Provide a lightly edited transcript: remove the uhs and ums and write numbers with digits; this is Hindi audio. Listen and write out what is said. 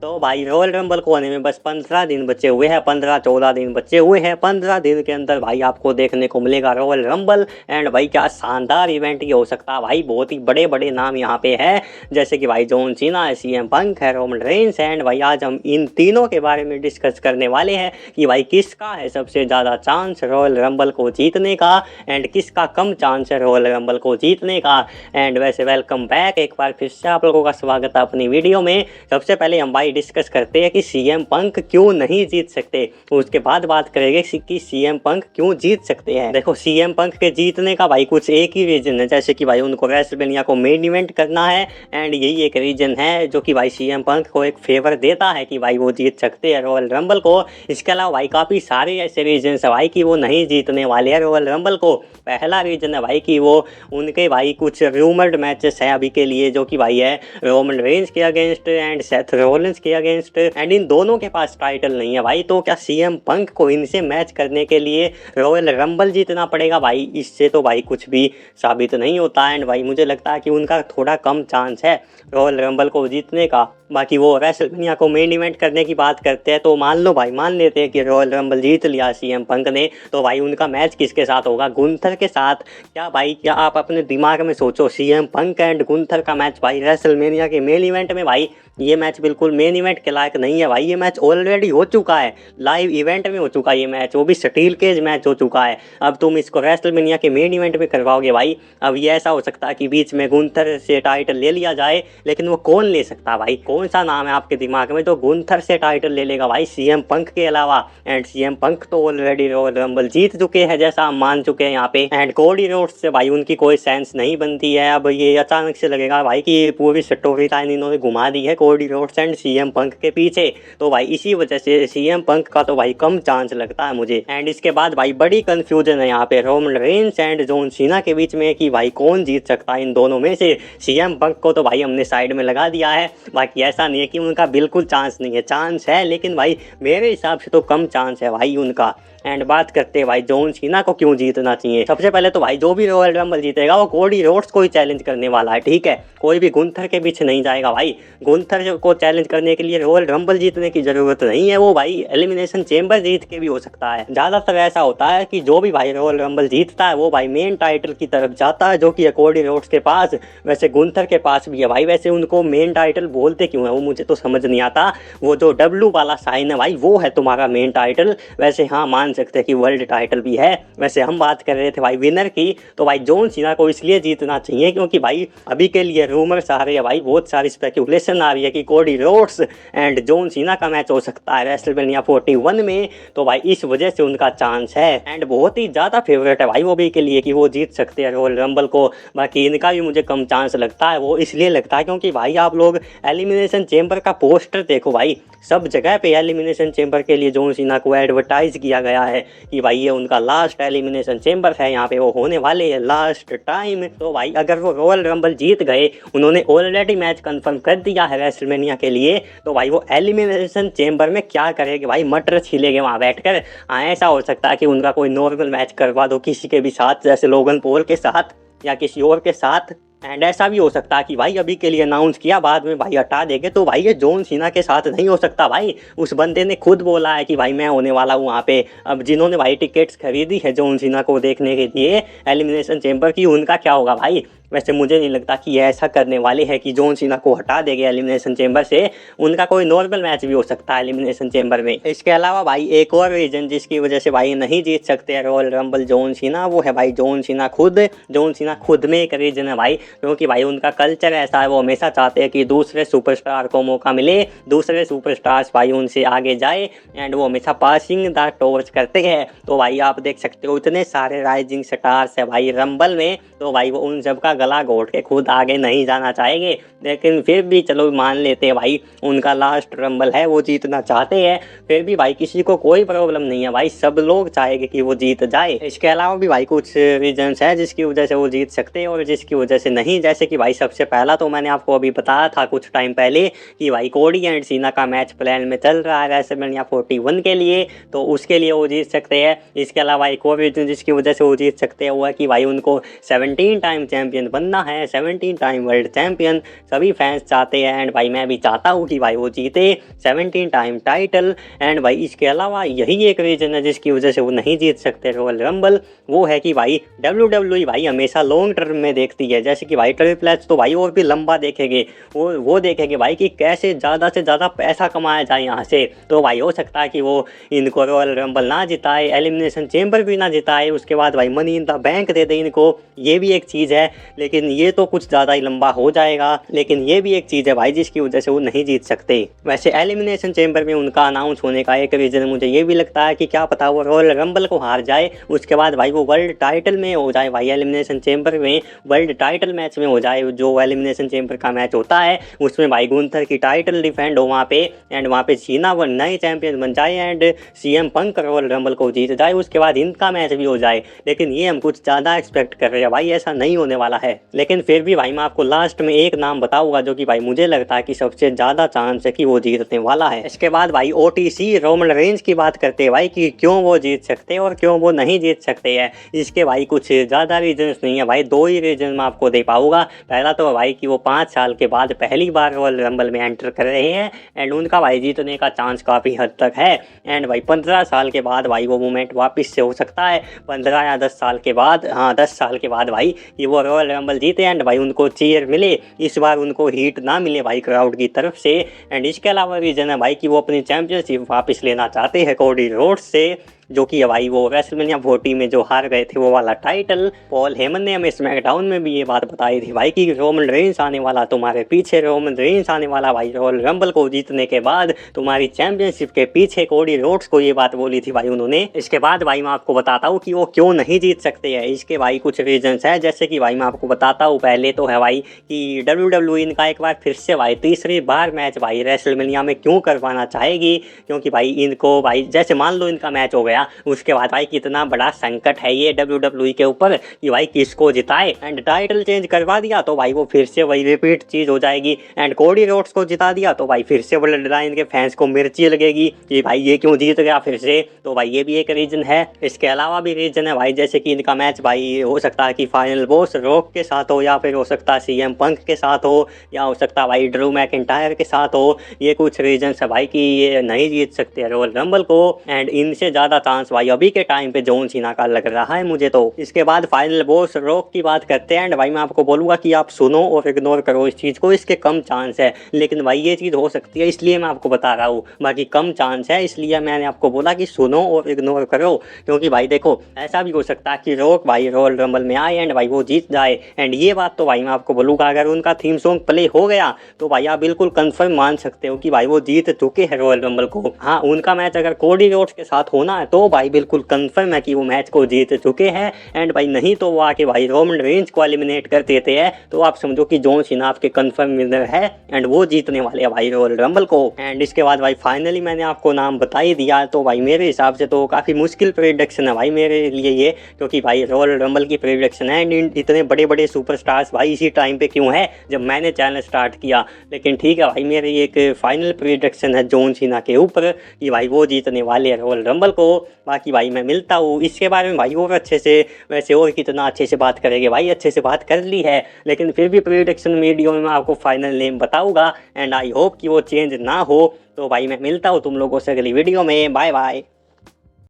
तो भाई रॉयल रंबल को होने में बस 15 दिन बचे हुए हैं, 15-14 दिन बचे हुए हैं। 15 दिन के अंदर भाई आपको देखने को मिलेगा रॉयल रंबल। एंड भाई क्या शानदार इवेंट ये हो सकता है भाई, बहुत ही बड़े बड़े नाम यहाँ पे है, जैसे कि भाई जॉन सीना है, सीएम पंक है, रोमन रेंस। एंड भाई आज हम इन तीनों के बारे में डिस्कस करने वाले हैं कि भाई किसका है सबसे ज़्यादा चांस रॉयल रंबल को जीतने का एंड किसका कम चांस है रॉयल रंबल को जीतने का। एंड वैसे वेलकम बैक, एक बार फिर से आप लोगों का स्वागत है अपनी वीडियो में। सबसे पहले हम भाई डिस्कस करते हैं कि सीएम पंक क्यों नहीं जीत सकते, उसके बाद बात करेंगे कि सीएम पंक क्यों जीत सकते हैं। देखो सीएम पंक के जीतने का भाई कुछ एक ही रीजन है, जैसे कि भाई उनको रेसलमेनिया को मेन इवेंट करना है। एंड यही एक रीजन है जो कि भाई सीएम पंक को एक फेवर देता है कि भाई वो जीत सकते हैं रॉयल रंबल को। इसके अलावा भाई काफ़ी सारे ऐसे रीजन है भाई कि वो नहीं जीतने वाले हैं रॉयल रंबल को। पहला रीजन है भाई कि वो उनके भाई कुछ रूमर्ड मैचेस हैं अभी के लिए, जो कि भाई है रोमन रेंस के अगेंस्ट एंड सेथ रॉलिंस के अगेंस्ट। एंड इन दोनों के पास टाइटल नहीं है भाई, तो क्या सीएम पंक को इनसे मैच करने के लिए रॉयल रंबल जीतना पड़ेगा भाई? इससे तो भाई कुछ भी साबित नहीं होता। एंड भाई मुझे लगता है कि उनका थोड़ा कम चांस है रॉयल रंबल को जीतने का। बाकी वो रेसलमेनिया को मेन इवेंट करने की बात करते हैं, तो मान लो भाई, मान लेते हैं कि रॉयल रंबल जीत लिया सीएम पंक ने, तो भाई उनका मैच किसके साथ होगा? गुंथर के साथ। क्या भाई, क्या आप अपने दिमाग में सोचो, सीएम पंक एंड गुंथर का मैच भाई रेसलमेनिया के मेन इवेंट में, भाई ये मैच बिल्कुल मेन इवेंट के लायक नहीं है भाई। ये मैच ऑलरेडी हो चुका है, लाइव इवेंट में हो चुका है ये मैच, वो भी स्टील केज मैच हो चुका है। अब तुम इसको रेसलमेनिया के मेन इवेंट में करवाओगे भाई? अब ये ऐसा हो सकता है कि बीच में गुंथर से टाइटल ले लिया जाए, लेकिन वो कौन ले सकता है भाई? कौन सा नाम है आपके दिमाग में जो गुंथर से टाइटल ले लेगा भाई सीएम पंक के अलावा? एंड सीएम पंक तो ऑलरेडी रॉयल रंबल जीत चुके हैं, जैसा हम मान चुके हैं यहाँ पे। एंड कोडी रोड्स से भाई उनकी कोई सेंस नहीं बनती है। अब ये अचानक से लगेगा भाई कि पूरी स्टोरी लाइन इन्होंने घुमा दी है Cody Rhodes and CM Punk के पीछे, तो भाई इसी वजह से सीएम पंक का तो भाई कम चांस लगता है मुझे। एंड इसके बाद भाई बड़ी कंफ्यूजन है यहाँ पे Roman Reigns and John Cena के बीच में कि भाई कौन जीत सकता है इन दोनों में से। सीएम पंक को तो भाई हमने साइड में लगा दिया है, बाकी ऐसा नहीं है कि उनका बिल्कुल चांस नहीं है, चांस है, लेकिन भाई मेरे हिसाब से तो कम चांस है भाई उनका। एंड बात करते हैं भाई जॉन सीना को क्यों जीतना चाहिए। सबसे पहले तो भाई जो भी रॉयल रंबल जीतेगा वो कोडी रोड्स को ही चैलेंज करने वाला है, ठीक है? कोई भी गुंथर के पीछे नहीं जाएगा भाई। गुंथर को चैलेंज करने के लिए रॉयल रंबल जीतने की जरूरत नहीं है, वो भाई एलिमिनेशन चेंबर जीत के भी हो सकता है। ज्यादातर ऐसा होता है कि जो भी भाई रॉयल रंबल जीतता है वो भाई मेन टाइटल की तरफ जाता है, जो कि कोडी रोड्स के पास, वैसे गुंथर के पास भी है भाई। वैसे उनको मेन टाइटल बोलते क्यों है वो मुझे तो समझ नहीं आता। वो जो डब्लू वाला साइन है भाई वो है तुम्हारा मेन टाइटल। वैसे हाँ, मान सकते हैं कि वर्ल्ड टाइटल भी है। वैसे हम बात कर रहे थे भाई विनर की, तो भाई जॉन सीना को इसलिए जीतना चाहिए क्योंकि भाई अभी के लिए रूमर्स आ रही है भाई, बहुत सारी स्पेकुलेशन आ रही है कि Cody Rhodes and John Cena का मैच हो सकता है रेसलमेनिया 41 में, तो भाई इस वजह से उनका चांस है। एंड बहुत ही ज़्यादा फेवरेट है भाई वो भी के लिए कि वो जीत सकते हैं रॉयल रंबल को। बाकी इनका भी मुझे कम चांस लगता है, वो इसलिए लगता है क्योंकि भाई आप लोग एलिमिनेशन चेंबर का पोस्टर देखो भाई, सब जगह पे एलिमिनेशन चेंबर के लिए जॉन सीना को एडवर्टाइज किया गया है कि भाई ये उनका लास्ट एलिमिनेशन चेंबर है, यहाँ पे वो होने वाले हैं लास्ट टाइम। तो भाई अगर वो रॉयल रंबल जीत गए, उन्होंने ऑलरेडी मैच कंफर्म कर दिया है रेसलमेनिया के लिए, तो भाई वो एलिमिनेशन चेंबर में क्या करेंगे भाई? मटर छिलेंगे वहाँ बैठकर। ऐसा हो सकता है कि उनका कोई नॉर्मल मैच करवा दो किसी के भी साथ, जैसे लोगन पॉल के साथ या किसी और के साथ। एंड ऐसा भी हो सकता है कि भाई अभी के लिए अनाउंस किया, बाद में भाई हटा देंगे, तो भाई ये जॉन सीना के साथ नहीं हो सकता भाई। उस बंदे ने खुद बोला है कि भाई मैं होने वाला हूँ वहाँ पे। अब जिन्होंने भाई टिकट्स खरीदी है जॉन सीना को देखने के लिए एलिमिनेशन चेंबर की, उनका क्या होगा भाई? वैसे मुझे नहीं लगता कि ये ऐसा करने वाले हैं कि जॉन सीना को हटा देंगे एलिमिनेशन चेंबर से। उनका कोई नॉर्मल मैच भी हो सकता है एलिमिनेशन चेंबर में। इसके अलावा भाई एक और रीजन जिसकी वजह से भाई नहीं जीत सकते रॉयल रंबल जॉन सीना, वो है भाई जॉन सीना खुद। जॉन सीना खुद में एक रीजन है भाई, क्योंकि भाई उनका कल्चर ऐसा है, वो हमेशा चाहते हैं कि दूसरे सुपरस्टार को मौका मिले, दूसरे सुपरस्टार्स भाई उनसे आगे जाए, एंड वो हमेशा पासिंग द टॉर्च करते हैं। तो भाई आप देख सकते हो इतने सारे राइजिंग स्टार्स है भाई रंबल में, तो भाई वो उन सब का गला घोट के खुद आगे नहीं जाना चाहेंगे, लेकिन फिर भी चलो मान लेते हैं भाई उनका लास्ट रंबल है, वो जीतना चाहते हैं। फिर भी भाई किसी को कोई प्रॉब्लम नहीं है भाई, सब लोग चाहेंगे कि वो जीत जाए। इसके अलावा भी भाई कुछ रीजंस है जिसकी वजह से वो जीत सकते हैं और जिसकी वजह से नहीं। जैसे कि भाई सबसे पहला तो मैंने आपको अभी बताया था कुछ टाइम पहले कि भाई कोडी एंड सीना का मैच प्लान में चल रहा है रेसलमेनिया 41 के लिए, तो उसके लिए वो जीत सकते हैं। इसके अलावा एक और रीजन जिसकी वजह से वो जीत सकते हैं वो है कि भाई उनको 17 टाइम चैंपियन बनना है, 17 टाइम वर्ल्ड चैंपियन सभी फैंस चाहते हैं एंड भाई मैं भी चाहता हूँ कि भाई वो जीते 17 टाइम टाइटल। एंड भाई इसके अलावा यही एक रीज़न है जिसकी वजह से वो नहीं जीत सकते रॉयल रंबल, वो है कि भाई WWE भाई हमेशा लॉन्ग टर्म में देखती है। जैसे कि भाई ट्रिपल एच तो भाई और भी लंबा देखेंगे, वो देखेंगे भाई कि कैसे ज़्यादा से ज़्यादा पैसा कमाया जाए यहाँ से। तो भाई हो सकता है कि वो इनको रॉयल रंबल ना जिताए, एलिमिनेशन चेंबर भी ना जिताए, उसके बाद भाई मनी इन द बैंक दे दे इनको, ये भी एक चीज़ है। लेकिन ये तो कुछ ज़्यादा ही लंबा हो जाएगा, लेकिन ये भी एक चीज़ है भाई जिसकी वजह से वो नहीं जीत सकते। वैसे एलिमिनेशन चेंबर में उनका अनाउंस होने का एक रीज़न मुझे ये भी लगता है कि क्या पता वो रॉयल रंबल को हार जाए, उसके बाद भाई वो वर्ल्ड टाइटल में हो जाए, भाई एलिमिनेशन चेंबर में वर्ल्ड टाइटल मैच में हो जाए। जो एलिमिनेशन चेंबर का मैच होता है उसमें भाई गुंथर की टाइटल डिफेंड हो वहाँ पे, एंड वहाँ पे सीना वो नए चैंपियन बन जाए and CM punk royal rumble को जीत जाए, उसके बाद इनका मैच भी हो जाए। लेकिन ये हम कुछ ज़्यादा एक्सपेक्ट कर रहे हैं भाई, ऐसा नहीं होने वाला है। लेकिन फिर भी भाई मैं आपको लास्ट में एक नाम बताऊंगा जो कि भाई मुझे लगता है कि सबसे ज़्यादा चांस है कि वो जीतने वाला है। इसके बाद भाई OTC रोमन रेंज की बात करते हैं भाई कि क्यों वो जीत सकते हैं और क्यों वो नहीं जीत सकते हैं। इसके भाई कुछ ज़्यादा रीजंस नहीं है भाई, दो ही रीजन मैं आपको दे पाऊंगा। पहला तो भाई कि वो 5 साल के बाद पहली बार रॉयल रंबल में एंटर कर रहे हैं एंड उनका भाई जीतने का चांस काफ़ी हद तक है। एंड भाई 15 साल के बाद भाई वो मूवमेंट वापस से हो सकता है, 15 या 10 साल के बाद, हाँ 10 साल के बाद भाई कि वो रॉयल रंबल जीते एंड भाई उनको चीयर मिले, इस बार उनको हीट ना मिले भाई क्राउड की तरफ से। एंड इसके अलावा रीजन है भाई कि वो अपनी चैंपियनशिप वापस लेना चाहते हैं कोडी रोड्स से, जो कि भाई वो रेसलमेनिया 40 में जो हार गए थे वो वाला टाइटल। पॉल हेमन ने हमें स्मैकडाउन में भी ये बात बताई थी भाई कि रोमन रेंस आने वाला, तुम्हारे पीछे रोमन रेंस आने वाला भाई रॉयल रंबल को जीतने के बाद तुम्हारी चैंपियनशिप के पीछे कोडी रोड्स को ये बात बोली थी भाई उन्होंने। इसके बाद भाई मैं आपको बताता हूँ कि वो क्यों नहीं जीत सकते हैं। इसके भाई कुछ रीजंस है, जैसे कि भाई मैं आपको बताता हूँ। पहले तो है भाई कि WWE इनका एक बार फिर से भाई तीसरी बार मैच भाई रेसलमेनिया में क्यों करवाना चाहेगी, क्योंकि भाई इनको भाई जैसे मान लो इनका मैच हो गया, उसके बाद भाई कितना बड़ा संकट है ये WWE के ऊपर कि भाई किसको जिताए। एंड टाइटल चेंज करवा दिया तो भाई वो फिर से वही रिपीट चीज़ हो जाएगी। एंड कोडी रोड्स को जिता दिया तो भाई फिर से ब्लड लाइन के फैंस को मिर्ची लगेगी कि भाई ये क्यों जीत गया फिर से। तो भाई ये भी एक रीज़न है। इसके अलावा भी रीज़न है भाई, जैसे कि इनका मैच भाई हो सकता है कि फाइनल बॉस रॉक के साथ हो, या फिर हो सकता है CM पंक के साथ हो, या हो सकता है भाई ड्रू मैकिंटायर के साथ हो। ये कुछ रीजंस है भाई कि ये नहीं जीत सकते रॉयल रंबल को। एंड इनसे ज़्यादा चांस भाई अभी के टाइम पे जॉन सीना का लग रहा है मुझे तो। इसके बाद फाइनल बॉस रॉक की बात करते हैं एंड भाई मैं आपको बोलूँगा कि आप सुनो और इग्नोर करो इस चीज़ को, इसके कम चांस है। लेकिन भाई ये चीज़ हो सकती है इसलिए मैं आपको बता रहा हूँ, बाकी कम चांस है इसलिए मैंने आपको बोला कि सुनो और इग्नोर करो। क्योंकि भाई देखो ऐसा भी हो सकता है कि रॉक भाई रॉयल रंबल में आए एंड भाई वो जीत जाए। एंड ये बात तो भाई मैं आपको बोलूँगा, अगर उनका थीम सॉन्ग प्ले हो गया तो भाई आप बिल्कुल कंफर्म मान सकते हो कि भाई वो जीत चुके हैं रॉयल रंबल को। हाँ उनका मैच अगर कोडी रोड्स के साथ होना है तो भाई बिल्कुल कंफर्म है कि वो मैच को जीत चुके हैं। एंड भाई नहीं तो वो आके भाई रोमन रेंज को एलिमिनेट कर देते हैं तो आप समझो कि जॉन सीना आपके कंफर्म विनर है एंड वो जीतने वाले हैं भाई रॉयल रंबल को। एंड इसके बाद भाई फाइनली मैंने आपको नाम बता ही दिया, तो भाई मेरे हिसाब से तो काफ़ी मुश्किल प्रेडिक्शन है भाई मेरे लिए ये, क्योंकि भाई रॉयल रंबल की प्रेडिक्शन है एंड इतने बड़े बड़े सुपरस्टार्स भाई इसी टाइम पे क्यों है जब मैंने चैनल स्टार्ट किया। लेकिन ठीक है भाई मेरी एक फाइनल प्रेडिक्शन है जॉन सीना के ऊपर कि भाई वो जीतने वाले हैं रॉयल रंबल को। बाकी भाई मैं मिलता हूँ इसके बारे में भाई और अच्छे से, वैसे और कितना अच्छे से बात करेंगे भाई, अच्छे से बात कर ली है लेकिन फिर भी प्रेडिक्शन वीडियो में मैं आपको फाइनल नेम बताऊंगा एंड आई होप कि वो चेंज ना हो। तो भाई मैं मिलता हूँ तुम लोगों से अगली वीडियो में, बाय बाय।